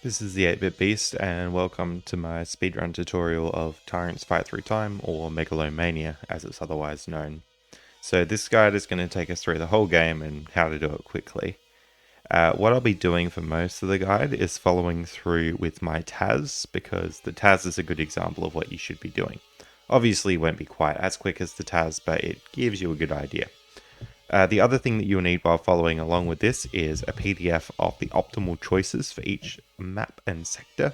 This is the 8-Bit Beast, and welcome to my speedrun tutorial of Tyrants Fight Through Time, or Mania, as it's otherwise known. So this guide is going to take us through the whole game and how to do it quickly. What I'll be doing for most of the guide is following through with my TAS, because the TAS is a good example of what you should be doing. Obviously it won't be quite as quick as the TAS, but it gives you a good idea. The other thing that you'll need while following along with this is a PDF of the optimal choices for each map and sector,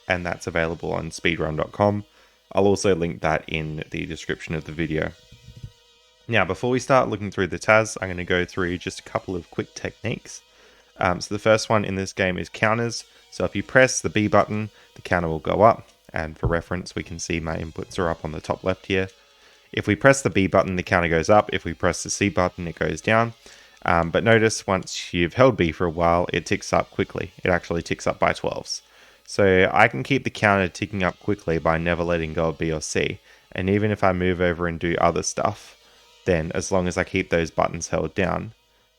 and that's available on speedrun.com. I'll also link that in the description of the video. Now, before we start looking through the TAS, I'm going to go through just a couple of quick techniques. So the first one in this game is counters. So if you press the B button, the counter will go up, and for reference, we can see my inputs are up on the top left here. If we press the B button, the counter goes up. If we press the C button, it goes down. But notice once you've held B for a while, it ticks up quickly. It actually ticks up by 12s. So I can keep the counter ticking up quickly by never letting go of B or C. And even if I move over and do other stuff, then as long as I keep those buttons held down,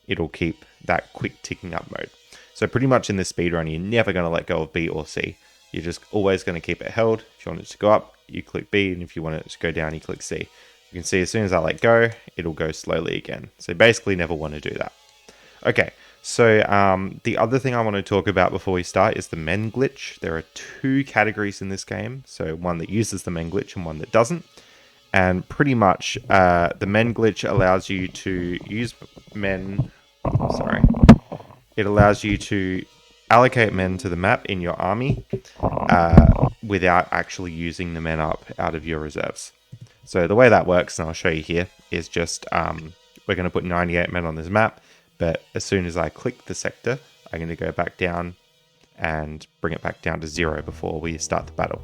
it'll keep that quick ticking up mode. So pretty much in this speedrun, you're never going to let go of B or C. You're just always going to keep it held. If you want it to go up, you click B, and if you want it to go down, you click C. You can see as soon as I let go, it'll go slowly again. So basically never want to do that. Okay, so the other thing I want to talk about before we start is the men glitch. There are two categories in this game. So one that uses the men glitch and one that doesn't. And pretty much the men glitch allows you to use men... Sorry. It allows you to allocate men to the map in your army without actually using the men up out of your reserves. So the way that works, and I'll show you here, is just we're going to put 98 men on this map, but as soon as I click the sector, I'm going to go back down and bring it back down to 0 before we start the battle.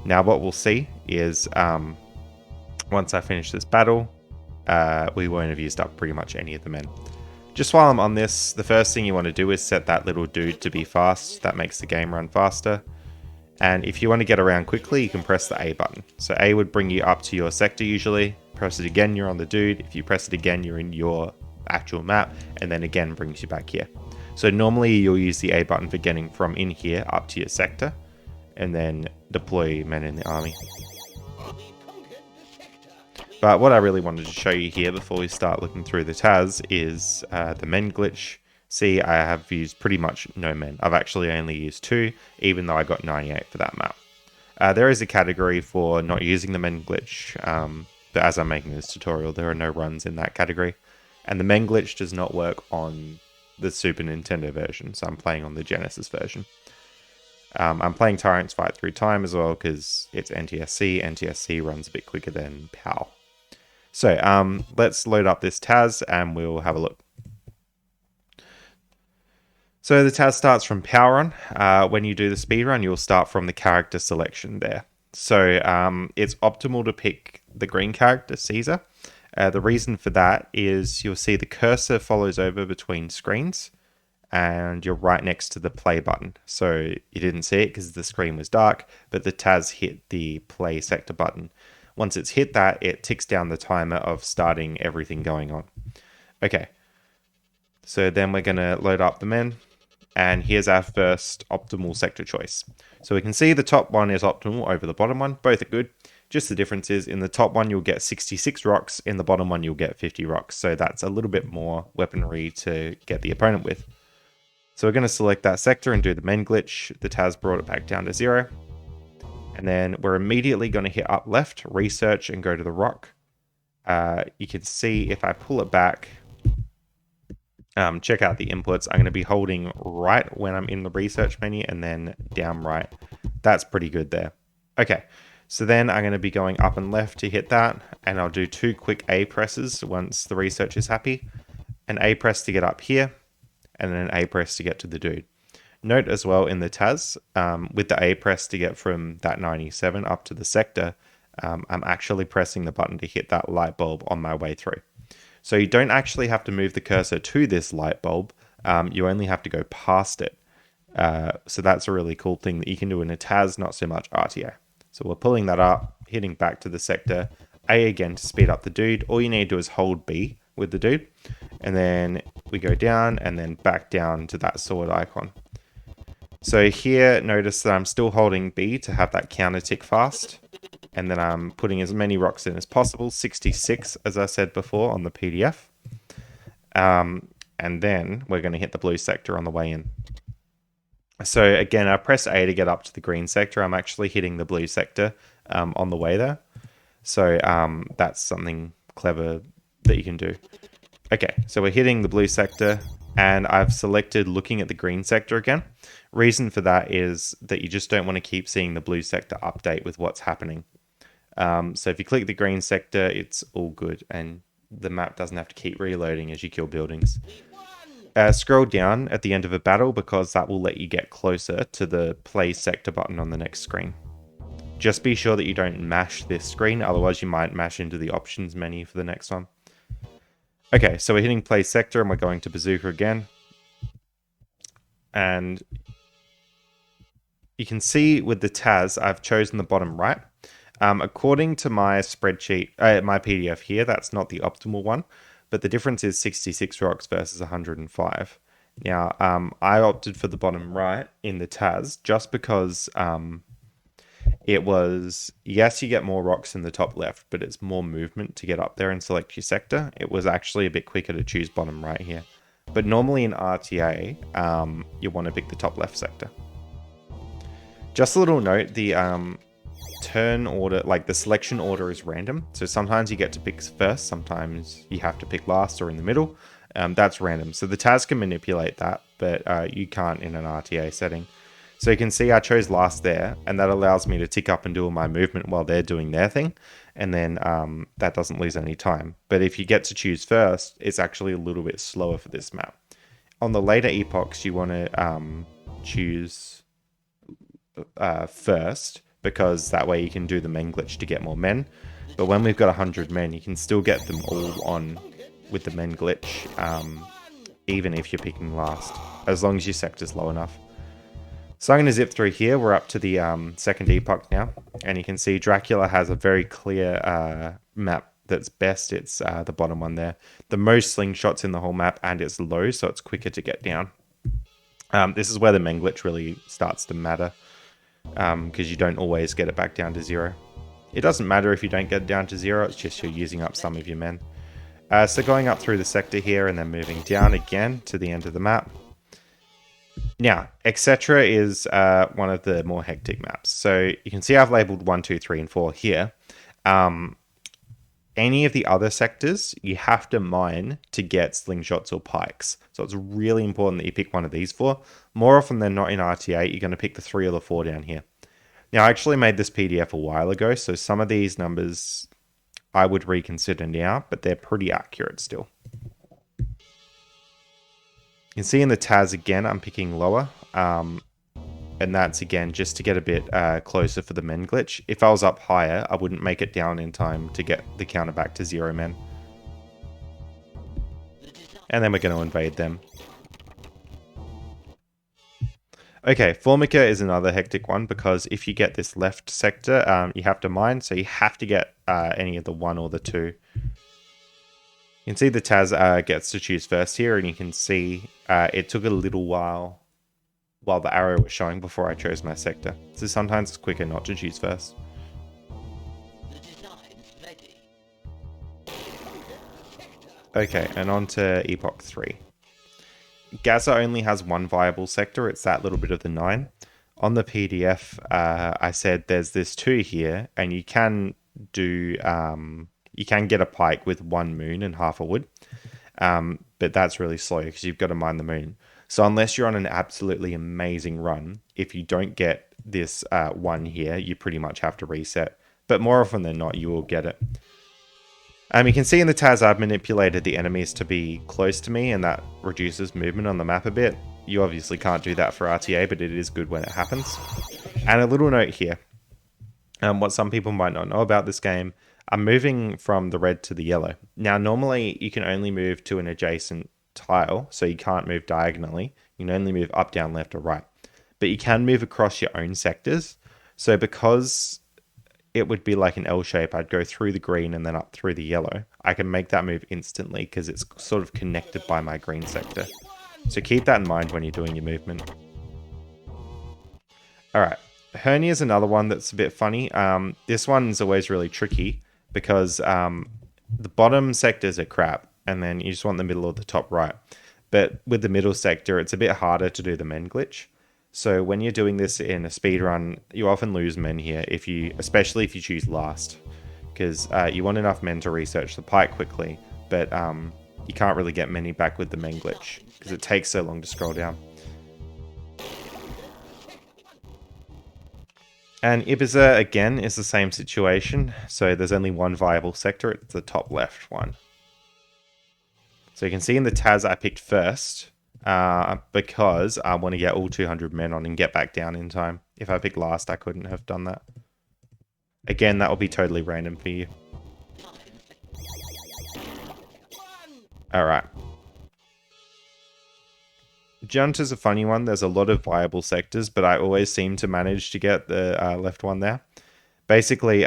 Now what we'll see is once I finish this battle, we won't have used up pretty much any of the men. Just while I'm on this, the first thing you want to do is set that little dude to be fast. That makes the game run faster. And if you want to get around quickly, you can press the A button. So A would bring you up to your sector usually. Press it again, you're on the dude. If you press it again, you're in your actual map. And then again, brings you back here. So normally you'll use the A button for getting from in here up to your sector. And then deploy men in the army. But what I really wanted to show you here before we start looking through the TAS is the men glitch. See, I have used pretty much no men. I've actually only used 2, even though I got 98 for that map. There is a category for not using the men glitch, but as I'm making this tutorial, there are no runs in that category. And the men glitch does not work on the Super Nintendo version, so I'm playing on the Genesis version. I'm playing Tyrants Fight Through Time as well, because it's NTSC. NTSC runs a bit quicker than PAL. So let's load up this TAS and we'll have a look. So the TAS starts from power on. When you do the speedrun, you'll start from the character selection there. So it's optimal to pick the green character, Caesar. The reason for that is you'll see the cursor follows over between screens and you're right next to the play button. So you didn't see it because the screen was dark, but the TAS hit the play sector button. Once it's hit that, it ticks down the timer of starting everything going on. Okay, so then we're going to load up the men, and here's our first optimal sector choice. So we can see the top one is optimal over the bottom one. Both are good. Just the difference is in the top one, you'll get 66 rocks. In the bottom one, you'll get 50 rocks. So that's a little bit more weaponry to get the opponent with. So we're going to select that sector and do the men glitch. The TAS brought it back down to 0. And then we're immediately going to hit up left, research, and go to the rock. You can see if I pull it back, check out the inputs. I'm going to be holding right when I'm in the research menu and then down right. That's pretty good there. Okay, so then I'm going to be going up and left to hit that. And I'll do 2 quick A presses once the research is happy. An A press to get up here, and then an A press to get to the dude. Note as well in the TAS, with the A press to get from that 97 up to the sector, I'm actually pressing the button to hit that light bulb on my way through. So you don't actually have to move the cursor to this light bulb, you only have to go past it. So that's a really cool thing that you can do in a TAS, not so much RTA. So we're pulling that up, hitting back to the sector, A again to speed up the dude. All you need to do is hold B with the dude, and then we go down and then back down to that sword icon. So here, notice that I'm still holding B to have that counter tick fast. And then I'm putting as many rocks in as possible, 66, as I said before, on the PDF. And then we're going to hit the blue sector on the way in. So again, I press A to get up to the green sector. I'm actually hitting the blue sector on the way there. So that's something clever that you can do. Okay, so we're hitting the blue sector, and I've selected looking at the green sector again. Reason for that is that you just don't want to keep seeing the blue sector update with what's happening. So if you click the green sector, it's all good, and the map doesn't have to keep reloading as you kill buildings. Scroll down at the end of a battle, because that will let you get closer to the play sector button on the next screen. Just be sure that you don't mash this screen, otherwise you might mash into the options menu for the next one. Okay, so we're hitting play sector and we're going to bazooka again. And you can see with the TAS, I've chosen the bottom right. According to my spreadsheet, my PDF here, that's not the optimal one, but the difference is 66 rocks versus 105. Now, I opted for the bottom right in the TAS just because it was, yes, you get more rocks in the top left, but it's more movement to get up there and select your sector. It was actually a bit quicker to choose bottom right here. But normally in RTA, you want to pick the top left sector. Just a little note, the turn order, like the selection order is random. So sometimes you get to pick first, sometimes you have to pick last or in the middle. That's random. So the TAS can manipulate that, but you can't in an RTA setting. So you can see I chose last there, and that allows me to tick up and do all my movement while they're doing their thing. And then that doesn't lose any time. But if you get to choose first, it's actually a little bit slower for this map. On the later epochs, you want to choose first, because that way you can do the men glitch to get more men. But when we've got 100 men, you can still get them all on with the men glitch, even if you're picking last, as long as your sector's low enough. So I'm going to zip through here. We're up to the second epoch now, and you can see Dracula has a very clear map that's best. It's the bottom one there. The most slingshots in the whole map, and it's low, so it's quicker to get down. This is where the men glitch really starts to matter, because you don't always get it back down to 0. It doesn't matter if you don't get it down to 0, it's just you're using up some of your men. So going up through the sector here and then moving down again to the end of the map. Now, etc. is one of the more hectic maps. So you can see I've labeled 1, 2, 3, and 4 here. Any of the other sectors, you have to mine to get slingshots or pikes. So it's really important that you pick one of these 4. More often than not in RTA, you're going to pick the 3 or the 4 down here. Now, I actually made this PDF a while ago, so some of these numbers I would reconsider now, but they're pretty accurate still. You can see in the TAS again, I'm picking lower. And that's again, just to get a bit closer for the men glitch. If I was up higher, I wouldn't make it down in time to get the counter back to 0 men. And then we're going to invade them. Okay, Formica is another hectic one, because if you get this left sector, you have to mine, so you have to get any of the 1 or the 2. You can see the TAS gets to choose first here, and you can see it took a little while the arrow was showing before I chose my sector. So sometimes it's quicker not to choose first. Okay, and on to Epoch 3. Gaza only has one viable sector, it's that little bit of the 9. On the PDF, I said there's this 2 here, and you can do... you can get a pike with 1 moon and half a wood, but that's really slow because you've got to mine the moon. So unless you're on an absolutely amazing run, if you don't get this 1 here, you pretty much have to reset. But more often than not, you will get it. You can see in the TAS I've manipulated the enemies to be close to me, and that reduces movement on the map a bit. You obviously can't do that for RTA, but it is good when it happens. And a little note here. What some people might not know about this game, I'm moving from the red to the yellow. Now, normally you can only move to an adjacent tile, so you can't move diagonally. You can only move up, down, left, or right. But you can move across your own sectors. So because it would be like an L shape, I'd go through the green and then up through the yellow. I can make that move instantly because it's sort of connected by my green sector. So keep that in mind when you're doing your movement. All right. Hernia is another one that's a bit funny. This one's always really tricky because the bottom sectors are crap, and then you just want the middle or the top right. But with the middle sector, it's a bit harder to do the men glitch. So when you're doing this in a speed run, you often lose men here, especially if you choose last, because you want enough men to research the pike quickly, but you can't really get many back with the men glitch because it takes so long to scroll down. And Ibiza, again, is the same situation. So there's only one viable sector. It's the top left one. So you can see in the Taz I picked first because I want to get all 200 men on and get back down in time. If I picked last, I couldn't have done that. Again, that will be totally random for you. Alright. Junta's a funny one. There's a lot of viable sectors, but I always seem to manage to get the left one there. Basically,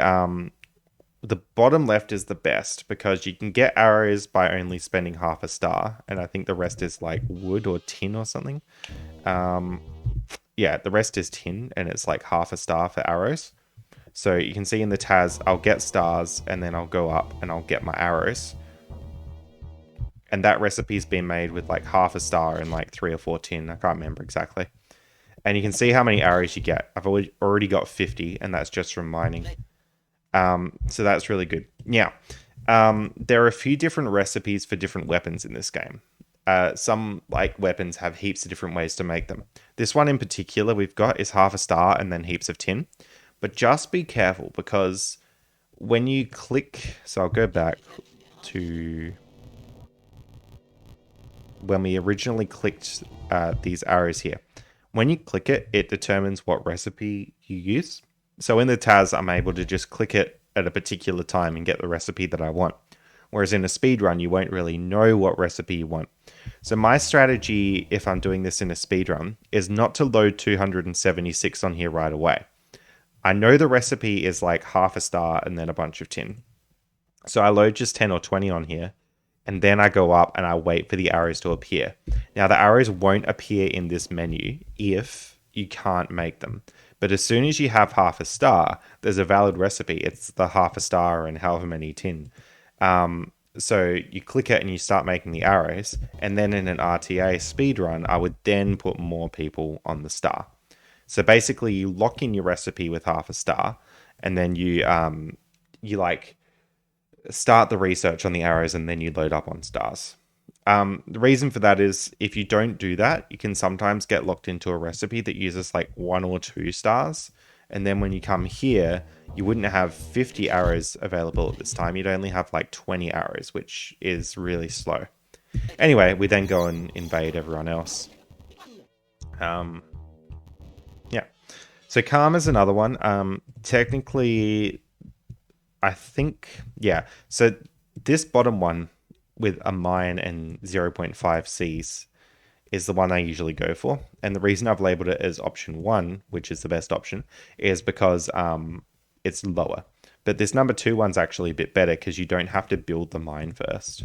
the bottom left is the best because you can get arrows by only spending half a star, and I think the rest is like wood or tin or something. Yeah, the rest is tin, and it's like half a star for arrows. So you can see in the Taz, I'll get stars, and then I'll go up and I'll get my arrows. And that recipe's been made with like half a star and like 3 or 4 tin. I can't remember exactly. And you can see how many arrows you get. I've already got 50, and that's just from mining. So that's really good. Now, there are a few different recipes for different weapons in this game. Some like weapons have heaps of different ways to make them. This one in particular we've got is half a star and then heaps of tin. But just be careful because when you click... So I'll go back to... when we originally clicked these arrows here. When you click it, it determines what recipe you use. So in the Taz, I'm able to just click it at a particular time and get the recipe that I want. Whereas in a speedrun, you won't really know what recipe you want. So my strategy, if I'm doing this in a speedrun, is not to load 276 on here right away. I know the recipe is like half a star and then a bunch of tin. So I load just 10 or 20 on here. And then I go up and I wait for the arrows to appear. Now, the arrows won't appear in this menu if you can't make them. But as soon as you have half a star, there's a valid recipe. It's the half a star and however many tin. So you click it and you start making the arrows. And then in an RTA speedrun, I would then put more people on the star. So basically, you lock in your recipe with half a star. And then you like... start the research on the arrows and then you load up on stars. The reason for that is if you don't do that, you can sometimes get locked into a recipe that uses like 1 or 2 stars. And then when you come here, you wouldn't have 50 arrows available at this time. You'd only have like 20 arrows, which is really slow. Anyway, we then go and invade everyone else. Yeah. So Karma's another one. Technically... I think, yeah. So this bottom one with a mine and 0.5 Cs is the one I usually go for. And the reason I've labeled it as option 1, which is the best option, is because it's lower. But this number 2 one's actually a bit better because you don't have to build the mine first.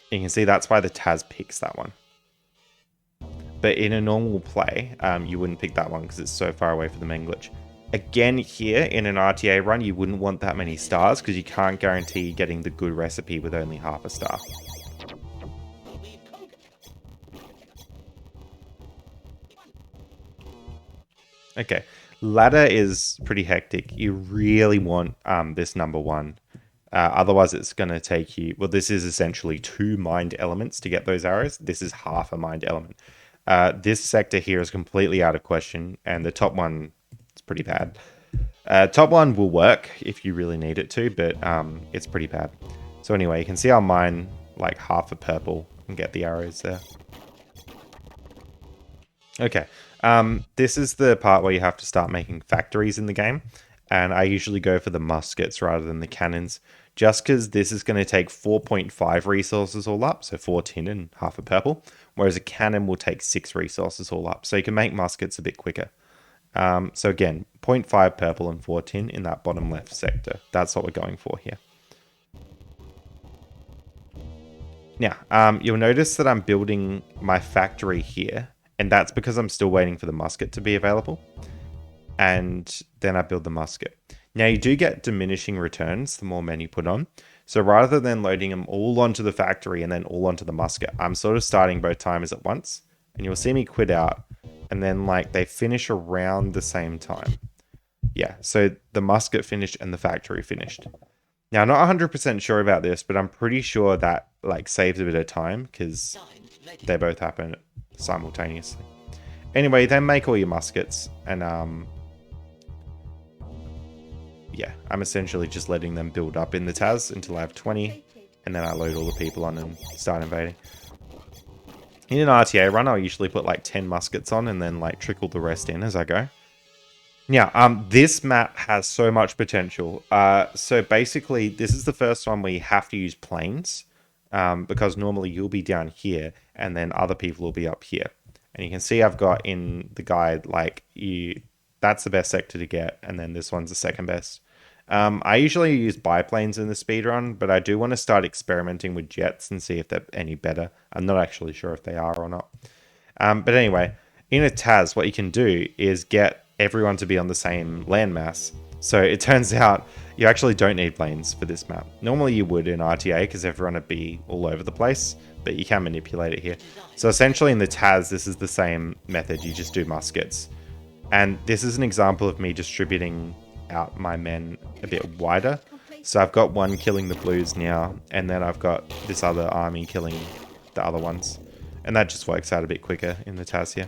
You can see that's why the Taz picks that one. But in a normal play, you wouldn't pick that one because it's so far away from the main glitch. Again, here in an RTA run, you wouldn't want that many stars because you can't guarantee getting the good recipe with only half a star. Okay, ladder is pretty hectic. You really want this number 1. Otherwise, it's going to take you... Well, this is essentially 2 mined elements to get those arrows. This is half a mined element. This sector here is completely out of question, and the top one... pretty bad. Top one will work if you really need it to, but it's pretty bad. So anyway, you can see I'll mine like half a purple and get the arrows there. Okay, this is the part where you have to start making factories in the game, and I usually go for the muskets rather than the cannons, just because this is going to take 4.5 resources all up, so 4 tin and half a purple, whereas a cannon will take 6 resources all up, so you can make muskets a bit quicker. So again, 0.5 purple and 4 tin in that bottom left sector. That's what we're going for here. Now, you'll notice that I'm building my factory here, And that's because I'm still waiting for the musket to be available. And then I build the musket. Now you do get diminishing returns the more men you put on. So rather than loading them all onto the factory and then all onto the musket, I'm sort of starting both timers at once. And you'll see me quit out. And then like they finish around the same time. Yeah, so the musket finished and the factory finished. Now, I'm not 100% sure about this, but I'm pretty sure that like saves a bit of time because they both happen simultaneously. Anyway, then make all your muskets and yeah, I'm essentially just letting them build up in the TAS until I have 20 and then I load all the people on and start invading. In an RTA run, I'll usually put like 10 muskets on and then like trickle the rest in as I go. Yeah, this map has so much potential. So basically, this is the first one where you have to use planes, because normally you'll be down here, and then other people will be up here. And you can see I've got in the guide, like, that's the best sector to get, and then this one's the second best. I usually use biplanes in the speedrun, but I do want to start experimenting with jets and see if they're any better. I'm not actually sure if they are or not. But anyway, in a TAS, what you can do is get everyone to be on the same landmass. So it turns out you actually don't need planes for this map. Normally you would in RTA because everyone would be all over the place, but you can manipulate it here. So essentially in the TAS, this is the same method. You just do muskets. And this is an example of me distributing out my men a bit wider. So I've got one killing the blues now, and then I've got this other army killing the other ones. And that just works out a bit quicker in the TAS here.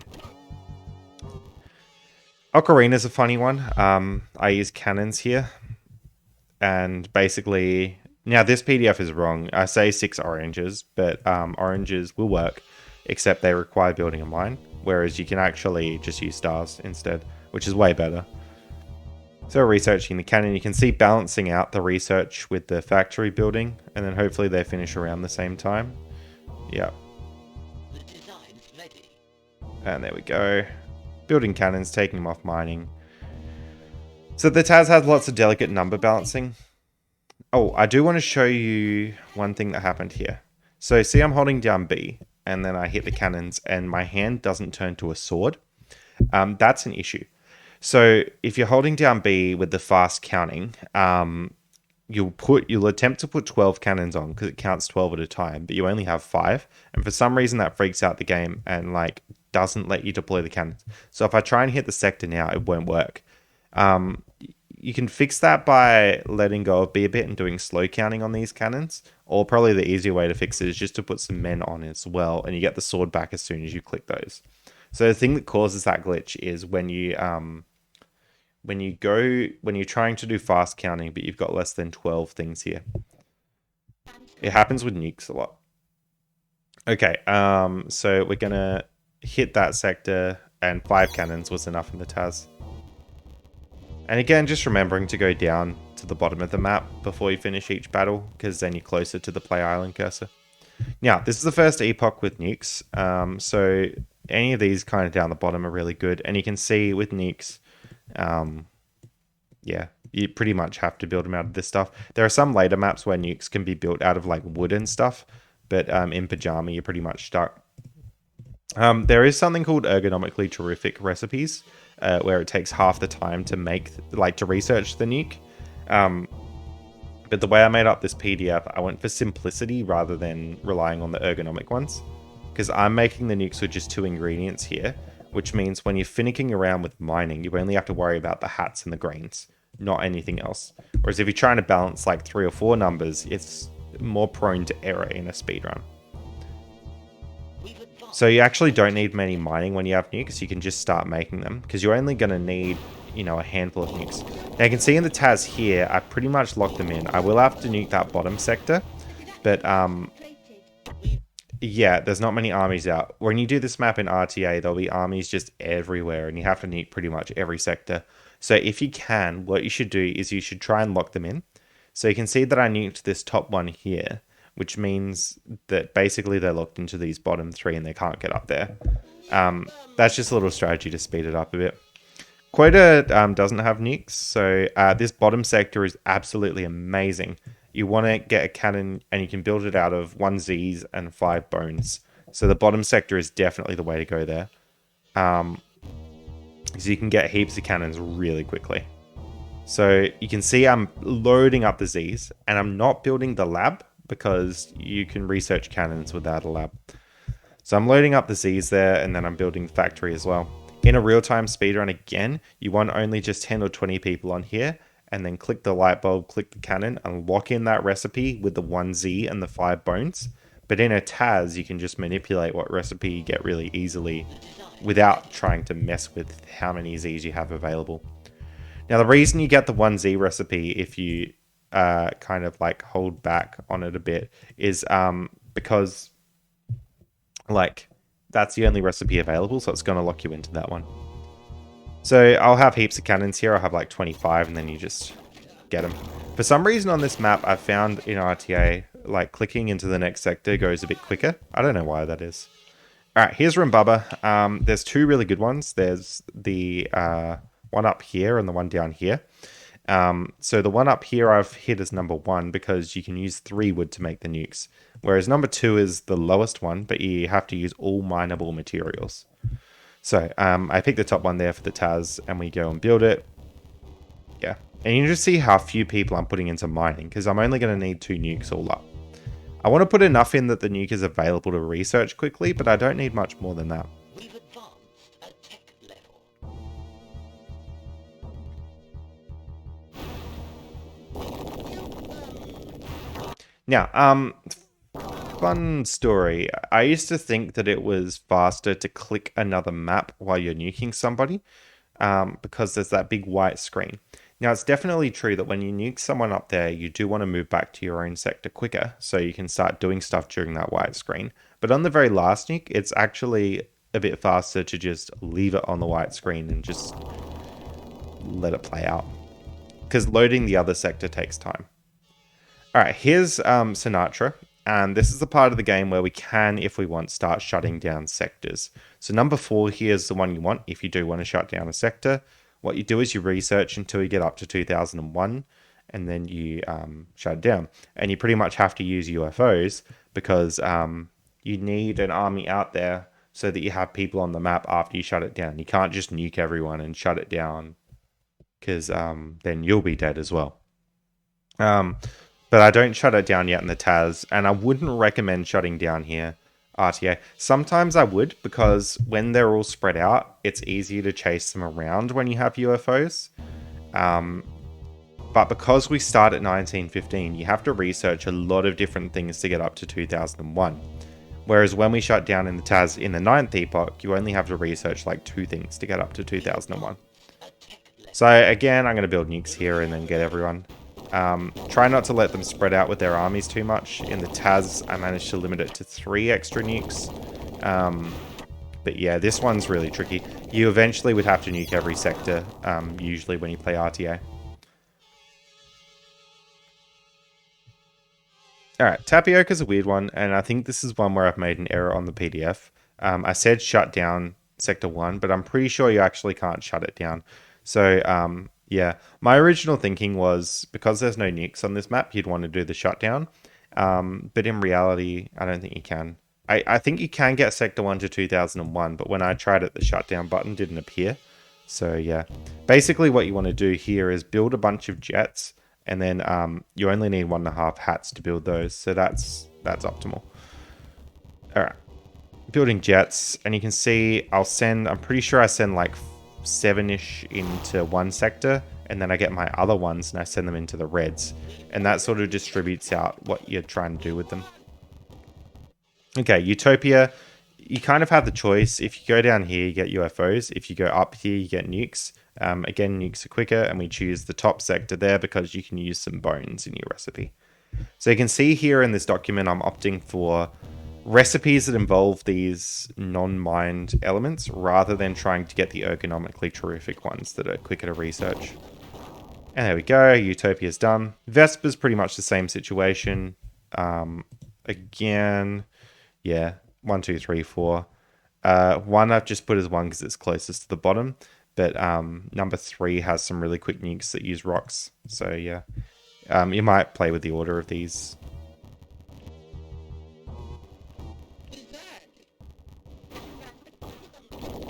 Ocarina's a funny one. I use cannons here. And basically, now this PDF is wrong. I say 6 oranges, but oranges will work, except they require building a mine. Whereas you can actually just use stars instead, which is way better. So researching the cannon, you can see balancing out the research with the factory building, and then hopefully they finish around the same time. Yeah. And there we go. Building cannons, taking them off mining. So the TAS has lots of delicate number balancing. Oh, I do want to show you one thing that happened here. So see I'm holding down B, and then I hit the cannons, and my hand doesn't turn to a sword. That's an issue. So if you're holding down B with the fast counting, you'll attempt to put 12 cannons on because it counts 12 at a time, but you only have 5. And for some reason that freaks out the game and like doesn't let you deploy the cannons. So if I try and hit the sector now, it won't work. You can fix that by letting go of B a bit and doing slow counting on these cannons. Or probably the easier way to fix it is just to put some men on as well, and you get the sword back as soon as you click those. So the thing that causes that glitch is when you're trying to do fast counting, but you've got less than 12 things here. It happens with nukes a lot. Okay, so we're gonna hit that sector, and 5 cannons was enough in the TAS. And again, just remembering to go down to the bottom of the map before you finish each battle, because then you're closer to the play island cursor. Now, this is the first epoch with nukes, so any of these kind of down the bottom are really good. And you can see with nukes, yeah, you pretty much have to build them out of this stuff. There are some later maps where nukes can be built out of like wood and stuff, but in Pajama, you're pretty much stuck. There is something called ergonomically terrific recipes, where it takes half the time to make, like, to research the nuke. But the way I made up this PDF, I went for simplicity rather than relying on the ergonomic ones, because I'm making the nukes with just 2 ingredients here, which means when you're finicking around with mining, you only have to worry about the hats and the grains, not anything else. Whereas if you're trying to balance like 3 or 4 numbers, it's more prone to error in a speedrun. So you actually don't need many mining when you have nukes. You can just start making them, because you're only going to need, you know, a handful of nukes. Now you can see in the TAS here, I pretty much locked them in. I will have to nuke that bottom sector, but yeah, there's not many armies out. When you do this map in RTA, there'll be armies just everywhere, and you have to nuke pretty much every sector. So if you can, what you should do is you should try and lock them in. So you can see that I nuked this top one here, which means that basically they're locked into these bottom 3 and they can't get up there. That's just a little strategy to speed it up a bit. Quota doesn't have nukes, so this bottom sector is absolutely amazing. You want to get a cannon and you can build it out of 1 Z's and 5 bones. So the bottom sector is definitely the way to go there. because you can get heaps of cannons really quickly. So you can see I'm loading up the Zs, and I'm not building the lab because you can research cannons without a lab. So I'm loading up the Zs there, and then I'm building the factory as well. In a real-time speedrun again, you want only just 10 or 20 people on here, and then click the light bulb, click the cannon, and lock in that recipe with the 1Z and the 5 bones. But in a TAS, you can just manipulate what recipe you get really easily without trying to mess with how many Zs you have available. Now, the reason you get the 1Z recipe if you kind of like hold back on it a bit is because like that's the only recipe available, so it's going to lock you into that one. So I'll have heaps of cannons here. I'll have like 25, and then you just get them. For some reason on this map, I've found in RTA, like clicking into the next sector goes a bit quicker. I don't know why that is. All right, here's Rumbaba. There's two really good ones. There's the one up here and the one down here. So the one up here I've hit as number 1 because you can use 3 wood to make the nukes. Whereas number 2 is the lowest one, but you have to use all mineable materials. So I picked the top one there for the TAS, and we go and build it. Yeah, and you can just see how few people I'm putting into mining, because I'm only going to need 2 nukes all up. I want to put enough in that the nuke is available to research quickly, but I don't need much more than that. Now, fun story. I used to think that it was faster to click another map while you're nuking somebody, because there's that big white screen. Now, it's definitely true that when you nuke someone up there, you do want to move back to your own sector quicker, so you can start doing stuff during that white screen. But on the very last nuke, it's actually a bit faster to just leave it on the white screen and just let it play out, because loading the other sector takes time. All right, here's Sinatra, and this is the part of the game where we can, if we want, start shutting down sectors. So number 4 here is the one you want if you do want to shut down a sector. What you do is you research until you get up to 2001, and then you shut it down. And you pretty much have to use UFOs because you need an army out there so that you have people on the map after you shut it down. You can't just nuke everyone and shut it down, because then you'll be dead as well. But I don't shut it down yet in the TAS, and I wouldn't recommend shutting down here, RTA. Sometimes I would, because when they're all spread out, it's easier to chase them around when you have UFOs. But because we start at 1915, you have to research a lot of different things to get up to 2001. Whereas when we shut down in the TAS in the 9th epoch, you only have to research like 2 things to get up to 2001. So again, I'm going to build nukes here and then get everyone. Try not to let them spread out with their armies too much. In the TAS, I managed to limit it to 3 extra nukes. But yeah, this one's really tricky. You eventually would have to nuke every sector, usually when you play RTA. Alright, Tapioca's a weird one, and I think this is one where I've made an error on the PDF. I said shut down Sector 1, but I'm pretty sure you actually can't shut it down. So, yeah, my original thinking was, because there's no nukes on this map, you'd want to do the shutdown. But in reality, I don't think you can. I think you can get Sector 1 to 2001, but when I tried it, the shutdown button didn't appear. So yeah, basically what you want to do here is build a bunch of jets, and then you only need 1.5 hats to build those. So that's optimal. All right, building jets, and you can see I'm pretty sure I send like 7-ish into one sector, and then I get my other ones and I send them into the reds, and that sort of distributes out what you're trying to do with them. Okay, Utopia, you kind of have the choice. If you go down here, you get UFOs. If you go up here, you get nukes. Again, nukes are quicker, and we choose the top sector there because you can use some bones in your recipe. So you can see here in this document, I'm opting for recipes that involve these non-mined elements rather than trying to get the ergonomically terrific ones that are quicker to research. And there we go, Utopia's done. Vesper's pretty much the same situation. Again, yeah, 1, 2, 3, 4. 1 I've just put as 1 because it's closest to the bottom, but number 3 has some really quick nukes that use rocks. So yeah, you might play with the order of these.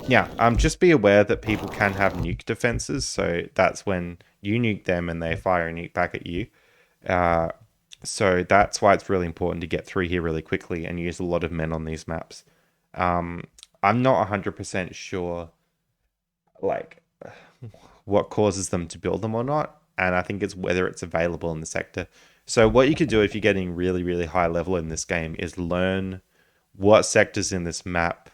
Now, just be aware that people can have nuke defenses, so that's when you nuke them and they fire a nuke back at you. So that's why it's really important to get through here really quickly and use a lot of men on these maps. I'm not 100% sure, like, what causes them to build them or not, and I think it's whether it's available in the sector. So what you could do if you're getting really, really high level in this game is learn what sectors in this map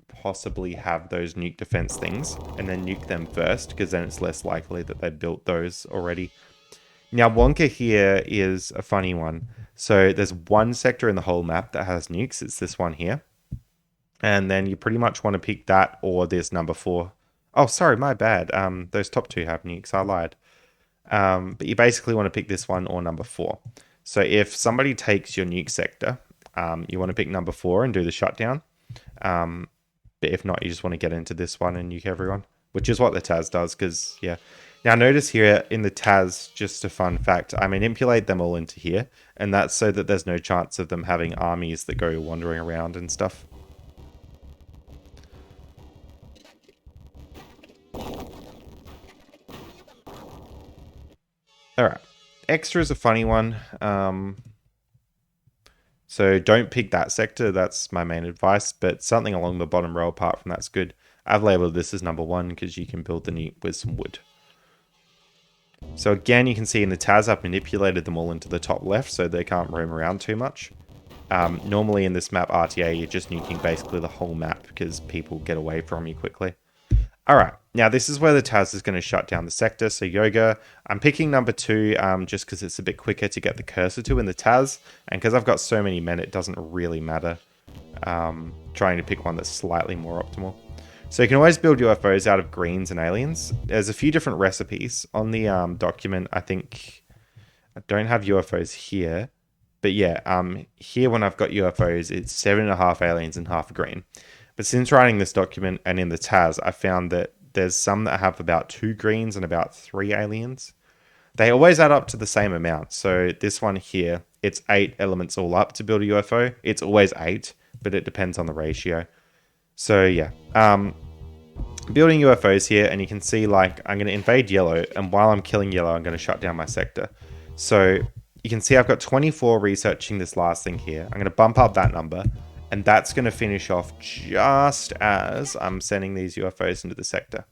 possibly have those nuke defense things, and then nuke them first, because then it's less likely that they built those already. Now, Wonka here is a funny one. So there's one sector in the whole map that has nukes. It's this one here. And then you pretty much want to pick that or this number 4. Oh, sorry, my bad. Those top 2 have nukes. I lied. But you basically want to pick this one or number 4. So if somebody takes your nuke sector, you want to pick number 4 and do the shutdown. But if not, you just want to get into this one and nuke everyone, which is what the Taz does, because, yeah. Now, notice here in the Taz, just a fun fact, I manipulate them all into here, and that's so that there's no chance of them having armies that go wandering around and stuff. Alright, extra is a funny one. So don't pick that sector, that's my main advice, but something along the bottom row apart from that's good. I've labeled this as number 1 because you can build the nuke with some wood. So again, you can see in the Taz, I've manipulated them all into the top left so they can't roam around too much. Normally in this map RTA, you're just nuking basically the whole map because people get away from you quickly. Alright, now this is where the Taz is going to shut down the sector, so Yoga. I'm picking number 2 just because it's a bit quicker to get the cursor to in the Taz, and because I've got so many men, it doesn't really matter trying to pick one that's slightly more optimal. So you can always build UFOs out of greens and aliens. There's a few different recipes on the document. I think I don't have UFOs here, but yeah, here when I've got UFOs, it's 7.5 aliens and half green. But since writing this document and in the Taz, I found that there's some that have about 2 greens and about 3 aliens. They always add up to the same amount. So this one here, it's 8 elements all up to build a UFO. It's always 8, but it depends on the ratio. So yeah, building UFOs here, and you can see like I'm going to invade yellow, and while I'm killing yellow, I'm going to shut down my sector. So you can see I've got 24 researching this last thing here. I'm going to bump up that number, and that's going to finish off just as I'm sending these UFOs into the sector.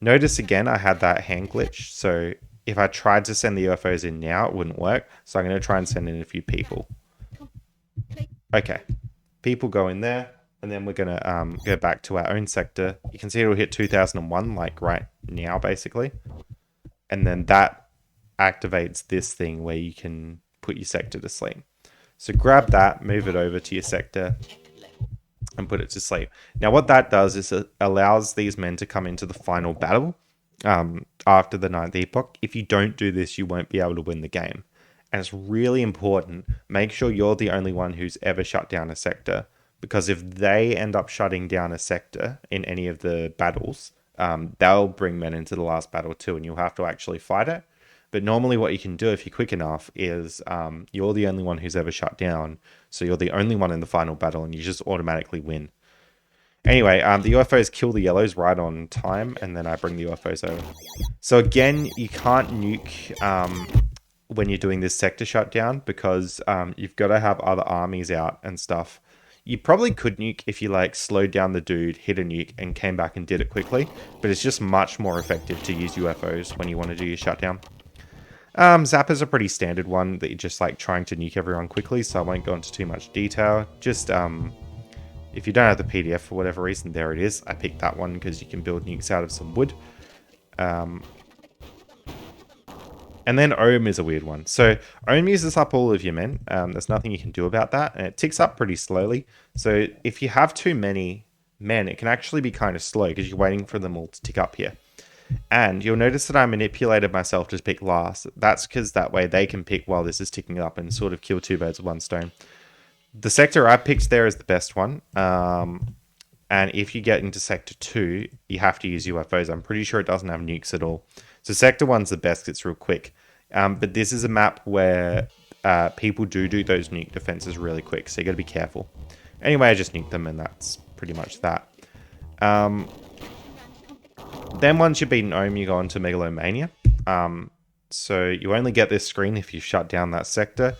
Notice again, I had that hand glitch. So if I tried to send the UFOs in now, it wouldn't work. So I'm going to try and send in a few people. Okay, people go in there. And then we're going to go back to our own sector. You can see it'll hit 2001, like right now, basically. And then that activates this thing where you can put your sector to sleep. So grab that, move it over to your sector, and put it to sleep. Now, what that does is it allows these men to come into the final battle after the 9th epoch. If you don't do this, you won't be able to win the game. And it's really important. Make sure you're the only one who's ever shut down a sector. Because if they end up shutting down a sector in any of the battles, they'll bring men into the last battle too, and you'll have to actually fight it. But normally what you can do if you're quick enough is you're the only one who's ever shut down, so you're the only one in the final battle, and you just automatically win. Anyway, the UFOs kill the yellows right on time, and then I bring the UFOs over. So again, you can't nuke when you're doing this sector shutdown, because you've got to have other armies out and stuff. You probably could nuke if you like slowed down the dude, hit a nuke, and came back and did it quickly. But it's just much more effective to use UFOs when you want to do your shutdown. Zappa's a pretty standard one that you're just like trying to nuke everyone quickly, so I won't go into too much detail. Just if you don't have the PDF for whatever reason, there it is. I picked that one because you can build nukes out of some wood. And then Ohm is a weird one. So Ohm uses up all of your men. There's nothing you can do about that. And it ticks up pretty slowly. So if you have too many men, it can actually be kind of slow because you're waiting for them all to tick up here. And you'll notice that I manipulated myself to pick last. That's because that way they can pick while this is ticking up and sort of kill 2 birds with 1 stone. The sector I picked there is the best one. And if you get into sector 2, you have to use UFOs. I'm pretty sure it doesn't have nukes at all. So sector 1's the best, it's real quick. But this is a map where people do those nuke defenses really quick, so you got to be careful. Anyway, I just nuked them, and that's pretty much that. Then once you've beaten Ohm, you go on to Megalomania. So you only get this screen if you shut down that sector,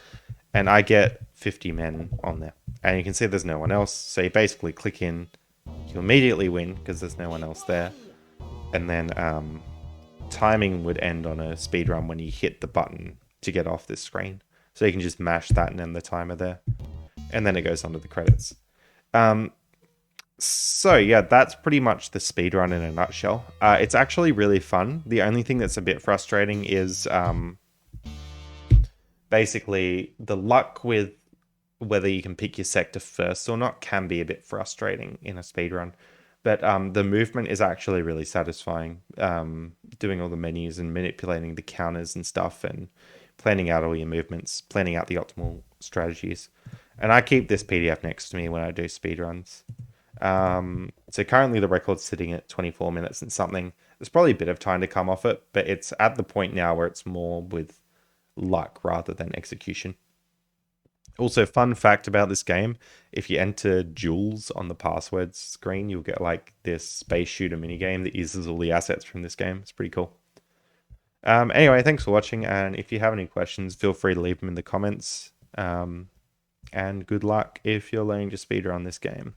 and I get 50 men on there. And you can see there's no one else, so you basically click in, you immediately win because there's no one else there. And then timing would end on a speedrun when you hit the button to get off this screen. So you can just mash that and end the timer there. And then it goes on to the credits. So yeah, that's pretty much the speedrun in a nutshell. It's actually really fun. The only thing that's a bit frustrating is basically the luck with whether you can pick your sector first or not can be a bit frustrating in a speedrun. But the movement is actually really satisfying. Doing all the menus and manipulating the counters and stuff and planning out all your movements, planning out the optimal strategies. And I keep this PDF next to me when I do speedruns. So currently the record's sitting at 24 minutes and something. There's probably a bit of time to come off it, but it's at the point now where it's more with luck rather than execution. Also, fun fact about this game, if you enter Jules on the passwords screen, you'll get like this space shooter minigame that uses all the assets from this game. It's pretty cool. Anyway, thanks for watching, and if you have any questions, feel free to leave them in the comments. And good luck if you're learning to speedrun this game.